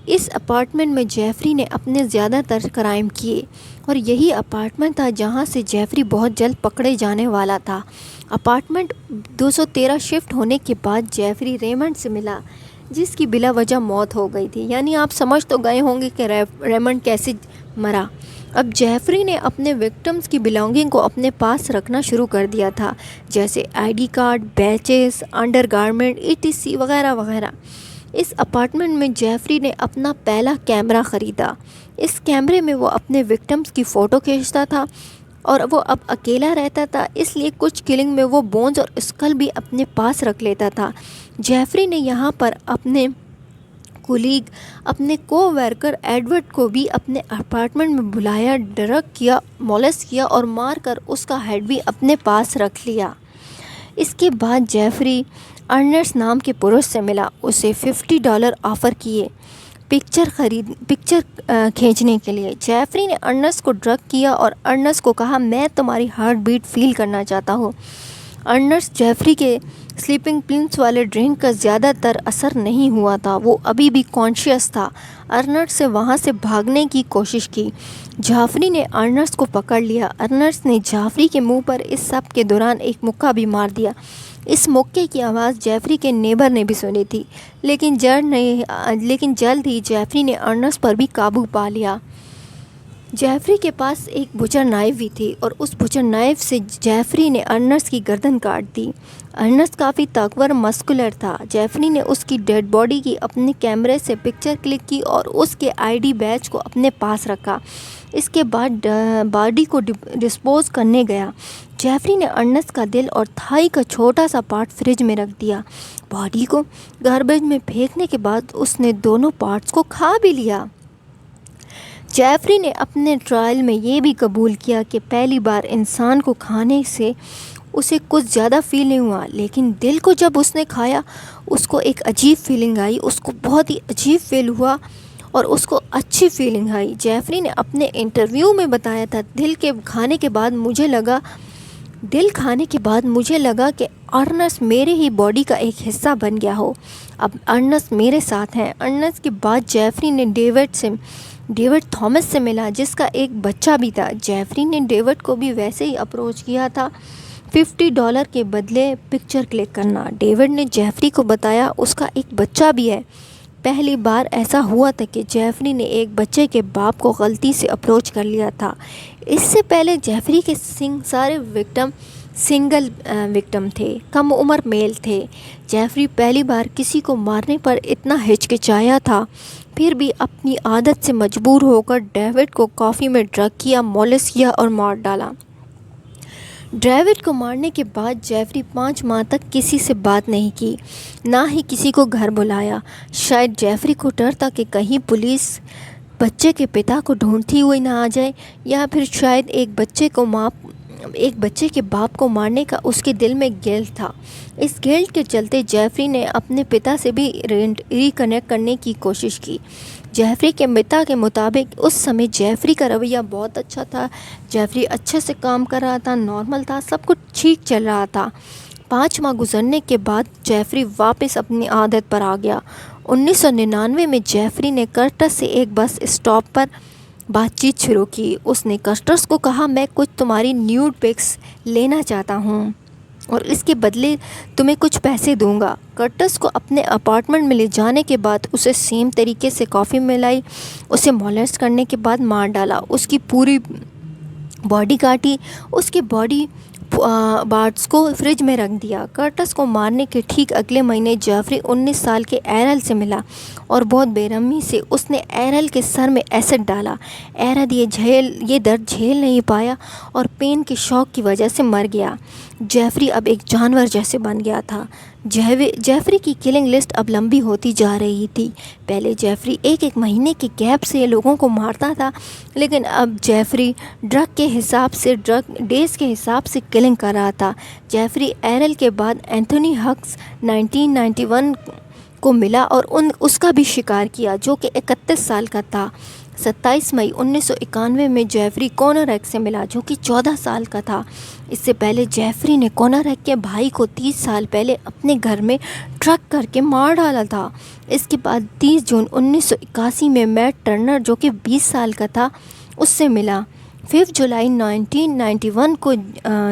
اس اپارٹمنٹ میں جیفری نے اپنے زیادہ تر کرائم کیے، اور یہی اپارٹمنٹ تھا جہاں سے جیفری بہت جلد پکڑے جانے والا تھا۔ اپارٹمنٹ 213 شفٹ ہونے کے بعد جیفری ریمنڈ سے ملا، جس کی بلا وجہ موت ہو گئی تھی۔ یعنی آپ سمجھ تو گئے ہوں گے کہ ریمنڈ کیسے مرا۔ اب جیفری نے اپنے وکٹمز کی بلانگنگ کو اپنے پاس رکھنا شروع کر دیا تھا، جیسے ID card, badges, undergarment etc وغیرہ وغیرہ۔ اس اپارٹمنٹ میں جیفری نے اپنا پہلا کیمرہ خریدا۔ اس کیمرے میں وہ اپنے وکٹمز کی فوٹو کھینچتا تھا، اور وہ اب اکیلا رہتا تھا، اس لیے کچھ کلنگ میں وہ بونز اور اسکل بھی اپنے پاس رکھ لیتا تھا۔ جیفری نے یہاں پر اپنے کولیگ اپنے کو ورکر ایڈورڈ کو بھی اپنے اپارٹمنٹ میں بلایا، ڈرگ کیا، مولس کیا اور مار کر اس کا ہیڈ بھی اپنے پاس رکھ لیا۔ اس کے بعد جیفری ارنسٹ نام کے پروش سے ملا، اسے $50 آفر کیے پکچر کھینچنے کے لیے۔ جیفری نے ارنسٹ کو ڈرگ کیا اور ارنسٹ کو کہا میں تمہاری ہارٹ بیٹ فیل کرنا چاہتا ہوں۔ ارنسٹ جیفری کے سلیپنگ پلس والے ڈرنک کا زیادہ تر اثر نہیں ہوا تھا، وہ ابھی بھی کانشیس تھا۔ ارنسٹ سے وہاں سے بھاگنے کی کوشش کی۔ جیفری نے ارنسٹ کو پکڑ لیا۔ ارنسٹ نے جیفری کے منہ پر اس سب کے دوران ایک مکہ بھی مار دیا۔ اس مکے کی آواز جیفری کے نیبر نے بھی سنی تھی، لیکن جلد ہی جیفری نے ارنسٹ پر بھی قابو پا لیا۔ جیفری کے پاس ایک بچر نائف بھی تھی اور اس بچر نائف سے جیفری نے ارنسٹ کی گردن کاٹ دی۔ ارنسٹ کافی طاقتور مسکولر تھا۔ جیفری نے اس کی ڈیڈ باڈی کی اپنے کیمرے سے پکچر کلک کی اور اس کے ID بیج کو اپنے پاس رکھا۔ اس کے بعد باڈی کو ڈسپوز کرنے گیا۔ جیفری نے ارنسٹ کا دل اور تھائی کا چھوٹا سا پارٹ فریج میں رکھ دیا۔ باڈی کو گاربیج میں پھینکنے کے بعد اس نے دونوں پارٹس کو کھا بھی لیا۔ جیفری نے اپنے ٹرائل میں یہ بھی قبول کیا کہ پہلی بار انسان کو کھانے سے اسے کچھ زیادہ فیل نہیں ہوا، لیکن دل کو جب اس نے کھایا اس کو ایک عجیب فیلنگ آئی، اس کو بہت ہی عجیب فیل ہوا اور اس کو اچھی فیلنگ آئی۔ جیفری نے اپنے انٹرویو میں بتایا تھا، دل کھانے کے بعد مجھے لگا کہ ارنسٹ میرے ہی باڈی کا ایک حصہ بن گیا ہو، اب ارنسٹ میرے ساتھ ہیں۔ ارنسٹ کے بعد جیفری نے ڈیوڈ تھامس سے ملا، جس کا ایک بچہ بھی تھا۔ جیفری نے ڈیوڈ کو بھی ویسے ہی اپروچ کیا تھا، $50 کے بدلے پکچر کلک کرنا۔ ڈیوڈ نے جیفری کو بتایا اس کا ایک بچہ بھی ہے۔ پہلی بار ایسا ہوا تھا کہ جیفری نے ایک بچے کے باپ کو غلطی سے اپروچ کر لیا تھا۔ اس سے پہلے جیفری کے سارے وکٹم سنگل وکٹم تھے، کم عمر میل تھے۔ جیفری پہلی بار کسی کو مارنے پر اتنا ہچکچایا تھا، پھر بھی اپنی عادت سے مجبور ہو کر ڈیوڈ کو کافی میں ڈرگ کیا، مولس کیا اور مار ڈالا۔ ڈیوڈ کو مارنے کے بعد جیفری 5 ماہ تک کسی سے بات نہیں کی، نہ ہی کسی کو گھر بلایا۔ شاید جیفری کو ڈر تھا کہ کہیں پولیس بچے کے پتا کو ڈھونڈتی ہوئی نہ آ جائے، یا پھر شاید ایک بچے کے باپ کو مارنے کا اس کے دل میں گلٹ تھا۔ اس گلٹ کے چلتے جیفری نے اپنے پتا سے بھی ریکنیکٹ کرنے کی کوشش کی۔ جیفری کے پتا کے مطابق اس سمے جیفری کا رویہ بہت اچھا تھا، جیفری اچھے سے کام کر رہا تھا، نارمل تھا، سب کچھ ٹھیک چل رہا تھا۔ 5 ماہ گزرنے کے بعد جیفری واپس اپنی عادت پر آ گیا۔ 1999 میں جیفری نے کرٹس سے ایک بس اسٹاپ پر بات چیت شروع کی۔ اس نے کرٹس کو کہا میں کچھ تمہاری نیوڈ پکس لینا چاہتا ہوں اور اس کے بدلے تمہیں کچھ پیسے دوں گا۔ کرٹس کو اپنے اپارٹمنٹ میں لے جانے کے بعد اسے سیم طریقے سے کافی ملائی، اسے مولسٹ کرنے کے بعد مار ڈالا، اس کی پوری باڈی کاٹی، اس کے باڈی پارٹس کو فریج میں رکھ دیا۔ کرٹس کو مارنے کے ٹھیک اگلے مہینے جیفری 19 سال کے ایرل سے ملا اور بہت بے رحمی سے اس نے ایرل کے سر میں ایسڈ ڈالا۔ ایرل یہ درد جھیل نہیں پایا اور پین کے شوق کی وجہ سے مر گیا۔ جیفری اب ایک جانور جیسے بن گیا تھا۔ جیفری کی کلنگ لسٹ اب لمبی ہوتی جا رہی تھی۔ پہلے جیفری ایک مہینے کے گیپ سے لوگوں کو مارتا تھا، لیکن اب جیفری ڈیز کے حساب سے کلنگ کر رہا تھا۔ جیفری ایرل کے بعد اینتھونی ہکس 1991 کو ملا اور اس کا بھی شکار کیا، جو کہ 31 سال کا تھا۔ 27 مئی 1991 میں جیفری کونر ایک سے ملا، جو کہ 14 سال کا تھا۔ اس سے پہلے جیفری نے کونر ایک کے بھائی کو 30 سال پہلے اپنے گھر میں ٹرک کر کے مار ڈالا تھا۔ اس کے بعد 30 جون 1981 میں میٹ ٹرنر، جو کہ 20 سال کا تھا، اس سے ملا۔ 5 جولائی 1991 کو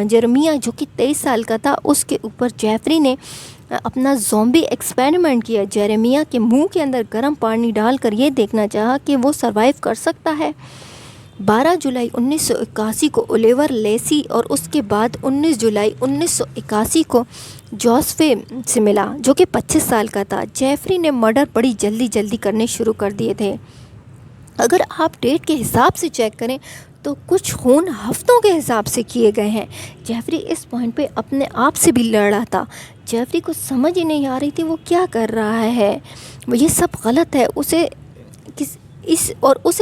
جیرمیہ، جو کہ 23 سال کا تھا، اس کے اوپر جیفری نے اپنا زومبی ایکسپیریمنٹ کیا۔ جیرمیہ کے منہ کے اندر گرم پانی ڈال کر یہ دیکھنا چاہا کہ وہ سروائیو کر سکتا ہے۔ 12 جولائی 1981 کو اولیور لیسی اور اس کے بعد 19 جولائی 1981 کو جوسفے سے ملا، جو کہ 25 سال کا تھا۔ جیفری نے مرڈر بڑی جلدی کرنے شروع کر دیے تھے۔ اگر آپ ڈیٹ کے حساب سے چیک کریں تو کچھ خون ہفتوں کے حساب سے کیے گئے ہیں۔ جیفری اس پوائنٹ پہ اپنے آپ سے بھی لڑ رہا تھا۔ جیفری کو سمجھ ہی نہیں آ رہی تھی وہ کیا کر رہا ہے، یہ سب غلط ہے۔ اسے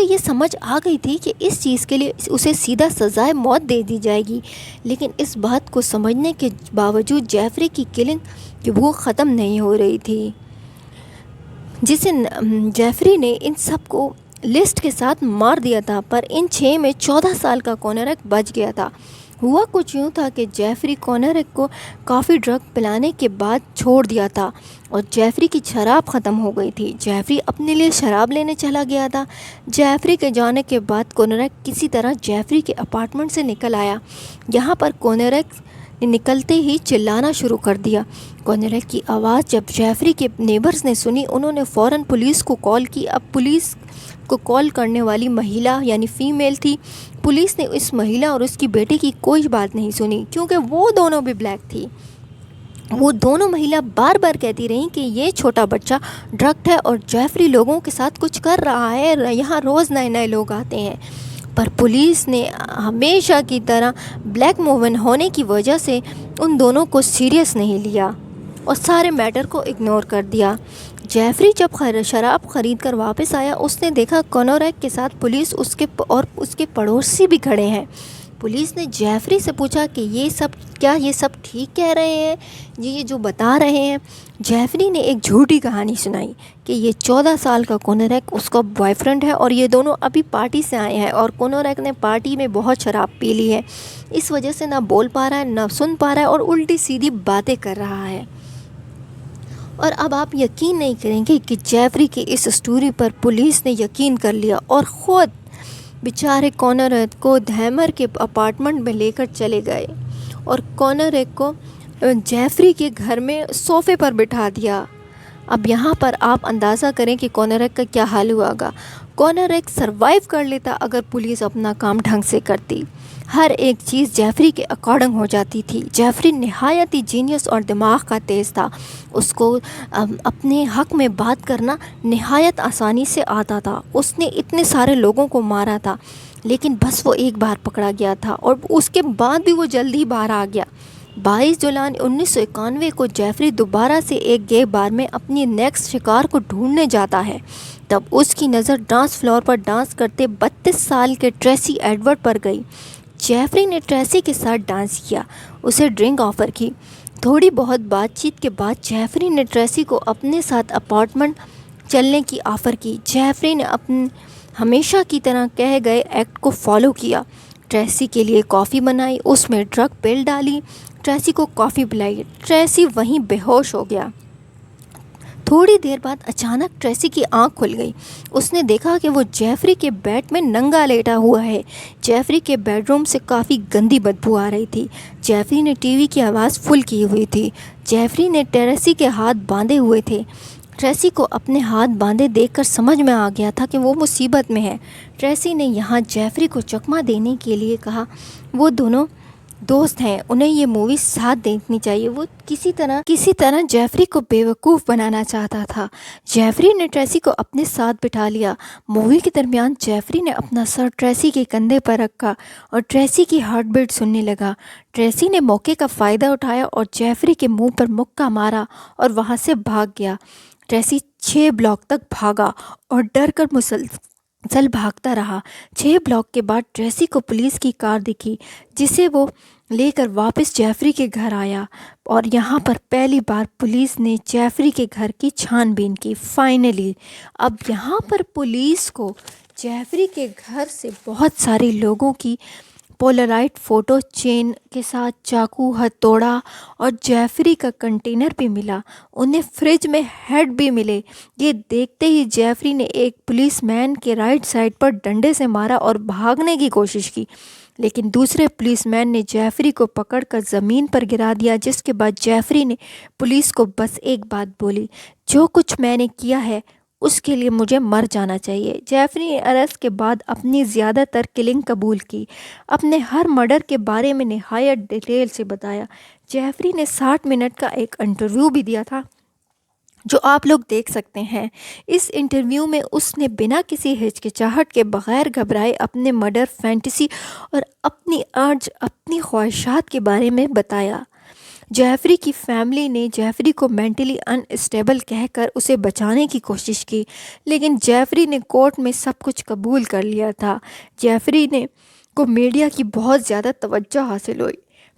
یہ سمجھ آ گئی تھی کہ اس چیز کے لیے اسے سیدھا سزائے موت دے دی جائے گی، لیکن اس بات کو سمجھنے کے باوجود جیفری کی کلنگ کی بھوک ختم نہیں ہو رہی تھی، جسے جیفری نے ان سب کو لسٹ کے ساتھ مار دیا تھا، پر ان 6 میں 14 سال کا کونریک بچ گیا تھا۔ ہوا کچھ یوں تھا کہ جیفری کونریک کو کافی ڈرگ پلانے کے بعد چھوڑ دیا تھا اور جیفری کی شراب ختم ہو گئی تھی۔ جیفری اپنے لیے شراب لینے چلا گیا تھا۔ جیفری کے جانے کے بعد کونریک کسی طرح جیفری کے اپارٹمنٹ سے نکل آیا۔ یہاں پر کونریک نے نکلتے ہی چلانا شروع کر دیا۔ کونریک کی آواز جب جیفری کے نیبرز نے سنی، انہوں نے فوراً پولیس کو کال کی۔ اب پولیس کو کال کرنے والی مہیلا یعنی فیمیل تھی۔ پولیس نے اس مہیلا اور اس کی بیٹی کی کوئی بات نہیں سنی، کیونکہ وہ دونوں بھی بلیک تھی۔ وہ دونوں مہیلا بار بار کہتی رہیں کہ یہ چھوٹا بچہ ڈرگڈ ہے اور جیفری لوگوں کے ساتھ کچھ کر رہا ہے، یہاں روز نئے نئے لوگ آتے ہیں۔ پر پولیس نے ہمیشہ کی طرح بلیک مومن ہونے کی وجہ سے ان دونوں کو سیریس نہیں لیا اور سارے میٹر کو اگنور کر دیا۔ جیفری جب شراب خرید کر واپس آیا، اس نے دیکھا کونریک کے ساتھ پولیس اس کے پڑوسی بھی کھڑے ہیں۔ پولیس نے جیفری سے پوچھا کہ یہ سب ٹھیک کہہ رہے ہیں، یہ جو بتا رہے ہیں؟ جیفری نے ایک جھوٹی کہانی سنائی کہ یہ 14 سال کا کونریک اس کا بوائے فرینڈ ہے اور یہ دونوں ابھی پارٹی سے آئے ہیں اور کونریک نے پارٹی میں بہت شراب پی لی ہے، اس وجہ سے نہ بول پا رہا ہے، نہ سن پا رہا ہے اور الٹی سیدھی باتیں کر رہا ہے۔ اور اب آپ یقین نہیں کریں گے کہ جیفری کی اس سٹوری پر پولیس نے یقین کر لیا اور خود بیچارے کونریک کو دھیمر کے اپارٹمنٹ میں لے کر چلے گئے اور کونریک کو جیفری کے گھر میں صوفے پر بٹھا دیا۔ اب یہاں پر آپ اندازہ کریں کہ کونریک کا کیا حال ہوا گا۔ کونریک سروائیو کر لیتا اگر پولیس اپنا کام ڈھنگ سے کرتی۔ ہر ایک چیز جیفری کے اکارڈنگ ہو جاتی تھی۔ جیفری نہایت ہی جینیس اور دماغ کا تیز تھا، اس کو اپنے حق میں بات کرنا نہایت آسانی سے آتا تھا۔ اس نے اتنے سارے لوگوں کو مارا تھا، لیکن بس وہ ایک بار پکڑا گیا تھا اور اس کے بعد بھی وہ جلدی باہر آ گیا۔ 22 جولائی 1991 کو جیفری دوبارہ سے ایک گے بار میں اپنی نیکسٹ شکار کو ڈھونڈنے جاتا ہے۔ تب اس کی نظر ڈانس فلور پر ڈانس کرتے 32 سال کے ٹریسی ایڈورڈ پر گئی۔ جیفری نے ٹریسی کے ساتھ ڈانس کیا، اسے ڈرنک آفر کی۔ تھوڑی بہت بات چیت کے بعد جیفری نے ٹریسی کو اپنے ساتھ اپارٹمنٹ چلنے کی آفر کی۔ جیفری نے ہمیشہ کی طرح کہے گئے ایکٹ کو فالو کیا۔ ٹریسی کے لیے کافی بنائی، اس میں ڈرگ پل ڈالی، ٹریسی کو کافی پلائی۔ ٹریسی وہیں بے ہوش ہو گیا۔ تھوڑی دیر بعد اچانک ٹریسی کی آنکھ کھل گئی۔ اس نے دیکھا کہ وہ جیفری کے بیڈ میں ننگا لیٹا ہوا ہے۔ جیفری کے بیڈ روم سے کافی گندی بدبو آ رہی تھی۔ جیفری نے ٹی وی کی آواز فل کی ہوئی تھی۔ جیفری نے ٹریسی کے ہاتھ باندھے ہوئے تھے۔ ٹریسی کو اپنے ہاتھ باندھے دیکھ کر سمجھ میں آ گیا تھا کہ وہ مصیبت میں ہے۔ ٹریسی نے یہاں جیفری کو چکمہ دینے کے لیے کہا، وہ دونوں دوست ہیں، انہیں یہ مووی ساتھ دیکھنی چاہیے۔ وہ کسی طرح جیفری کو بیوقوف بنانا چاہتا تھا۔ جیفری نے ٹریسی کو اپنے ساتھ بٹھا لیا۔ مووی کے درمیان جیفری نے اپنا سر ٹریسی کے کندھے پر رکھا اور ٹریسی کی ہارٹ بیٹ سننے لگا۔ ٹریسی نے موقع کا فائدہ اٹھایا اور جیفری کے منہ پر مکہ مارا اور وہاں سے بھاگ گیا۔ ٹریسی 6 بلاک تک بھاگا اور ڈر کر مسلسل بھاگتا رہا۔ 6 بلاک کے بعد ٹریسی کو پولیس کی کار دکھی، جسے وہ لے کر واپس جیفری کے گھر آیا اور یہاں پر پہلی بار پولیس نے جیفری کے گھر کی چھان بین کی۔ فائنلی اب یہاں پر پولیس کو جیفری کے گھر سے بہت سارے لوگوں کی پولرائٹ فوٹو، چین کے ساتھ چاقو، ہتھوڑا اور جیفری کا کنٹینر بھی ملا۔ انہیں فریج میں ہیڈ بھی ملے۔ یہ دیکھتے ہی جیفری نے ایک پولیس مین کے رائٹ سائڈ پر ڈنڈے سے مارا اور بھاگنے کی کوشش کی، لیکن دوسرے پولیس مین نے جیفری کو پکڑ کر زمین پر گرا دیا، جس کے بعد جیفری نے پولیس کو بس ایک بات بولی، جو کچھ میں نے کیا ہے اس کے لیے مجھے مر جانا چاہیے۔ جیفری نے اریسٹ کے بعد اپنی زیادہ تر کلنگ قبول کی، اپنے ہر مرڈر کے بارے میں نہایت ڈیٹیل سے بتایا۔ جیفری نے 60 منٹ کا ایک انٹرویو بھی دیا تھا، جو آپ لوگ دیکھ سکتے ہیں۔ اس انٹرویو میں اس نے بنا کسی ہچکچاہٹ کے بغیر گھبرائے اپنے مرڈر فینٹیسی اور اپنی ارج اپنی خواہشات کے بارے میں بتایا۔ جیفری کی فیملی نے جیفری کو مینٹلی ان اسٹیبل کہہ کر اسے بچانے کی کوشش کی، لیکن جیفری نے کورٹ میں سب کچھ قبول کر لیا تھا۔ جیفری کو میڈیا کی بہت زیادہ توجہ حاصل ہوئی۔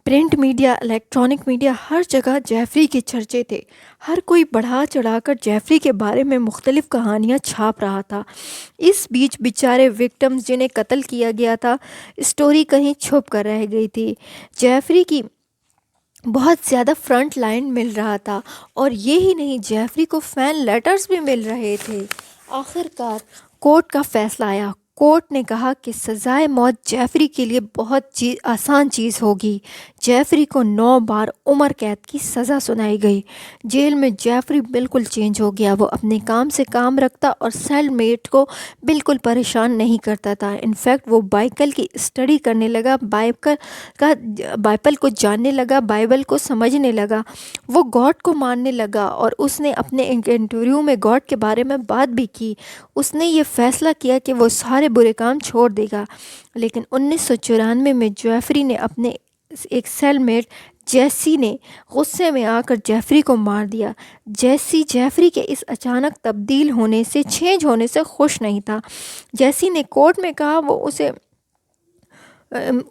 پرنٹ میڈیا، الیکٹرانک میڈیا، ہر جگہ جیفری کے چرچے تھے۔ ہر کوئی بڑھا چڑھا کر جیفری کے بارے میں مختلف کہانیاں چھاپ رہا تھا۔ اس بیچ بیچارے وکٹمز جنہیں قتل کیا گیا تھا، اسٹوری کہیں چھپ کر رہ گئی تھی۔ جیفری کی بہت زیادہ فرنٹ لائن مل رہا تھا، اور یہی نہیں، جیفری کو فین لیٹرز بھی مل رہے تھے۔ آخر کار کورٹ کا فیصلہ آیا۔ کورٹ نے کہا کہ سزائے موت جیفری کے لیے بہت آسان چیز ہوگی۔ جیفری کو 9 بار عمر قید کی سزا سنائی گئی۔ جیل میں جیفری بالکل چینج ہو گیا۔ وہ اپنے کام سے کام رکھتا اور سیل میٹ کو بالکل پریشان نہیں کرتا تھا۔ انفیکٹ وہ بائبل کی اسٹڈی کرنے لگا، بائبل کو جاننے لگا، بائبل کو سمجھنے لگا، وہ گاڈ کو ماننے لگا، اور اس نے اپنے انٹرویو میں گاڈ کے بارے میں بات بھی کی۔ اس نے یہ فیصلہ کیا کہ وہ سارے برے کام چھوڑ دے گا۔ لیکن 1994 میں جیفری نے اپنے ایک سیل میٹ جیسی نے غصے میں آ کر جیفری کو مار دیا۔ جیفری کے اس اچانک تبدیل ہونے سے، چینج ہونے سے خوش نہیں تھا۔ جیسی نے کورٹ میں کہا وہ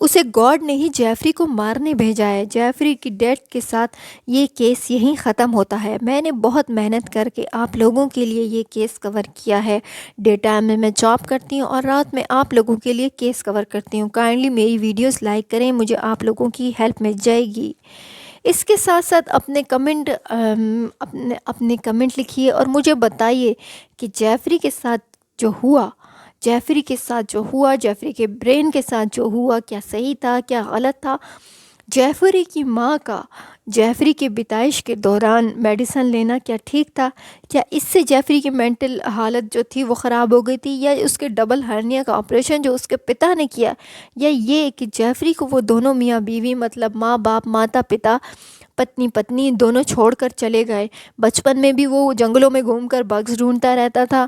اسے گاڈ نے ہی جیفری کو مارنے بھیجا ہے۔ جیفری کی ڈیتھ کے ساتھ یہ کیس یہیں ختم ہوتا ہے۔ میں نے بہت محنت کر کے آپ لوگوں کے لیے یہ کیس کور کیا ہے۔ ڈے ٹائم میں میں جاب کرتی ہوں اور رات میں آپ لوگوں کے لیے کیس کور کرتی ہوں۔ کائنڈلی میری ویڈیوز لائک کریں، مجھے آپ لوگوں کی ہیلپ مل جائے گی۔ اس کے ساتھ ساتھ اپنے کمنٹ لکھیے اور مجھے بتائیے کہ جیفری کے ساتھ جو ہوا، جیفری کے برین کے ساتھ جو ہوا، کیا صحیح تھا، کیا غلط تھا؟ جیفری کی ماں کا جیفری کے پیدائش کے دوران میڈیسن لینا کیا ٹھیک تھا؟ کیا اس سے جیفری کی مینٹل حالت جو تھی وہ خراب ہو گئی تھی، یا اس کے ڈبل ہرنیا کا آپریشن جو اس کے پتا نے کیا، یا یہ کہ جیفری کو وہ دونوں میاں بیوی، مطلب ماں باپ، ماتا پتا، پتنی دونوں چھوڑ کر چلے گئے؟ بچپن میں بھی وہ جنگلوں میں گھوم کر بگز ڈھونڈتا رہتا تھا،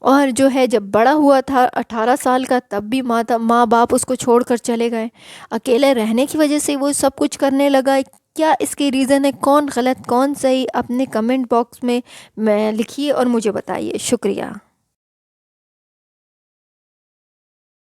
اور جو ہے جب بڑا ہوا تھا 18 سال کا تب بھی ماں باپ اس کو چھوڑ کر چلے گئے۔ اکیلے رہنے کی وجہ سے وہ سب کچھ کرنے لگا۔ کیا اس کے ریزن ہے؟ کون غلط کون صحیح؟ اپنے کمنٹ باکس میں لکھیے اور مجھے بتائیے۔ شکریہ۔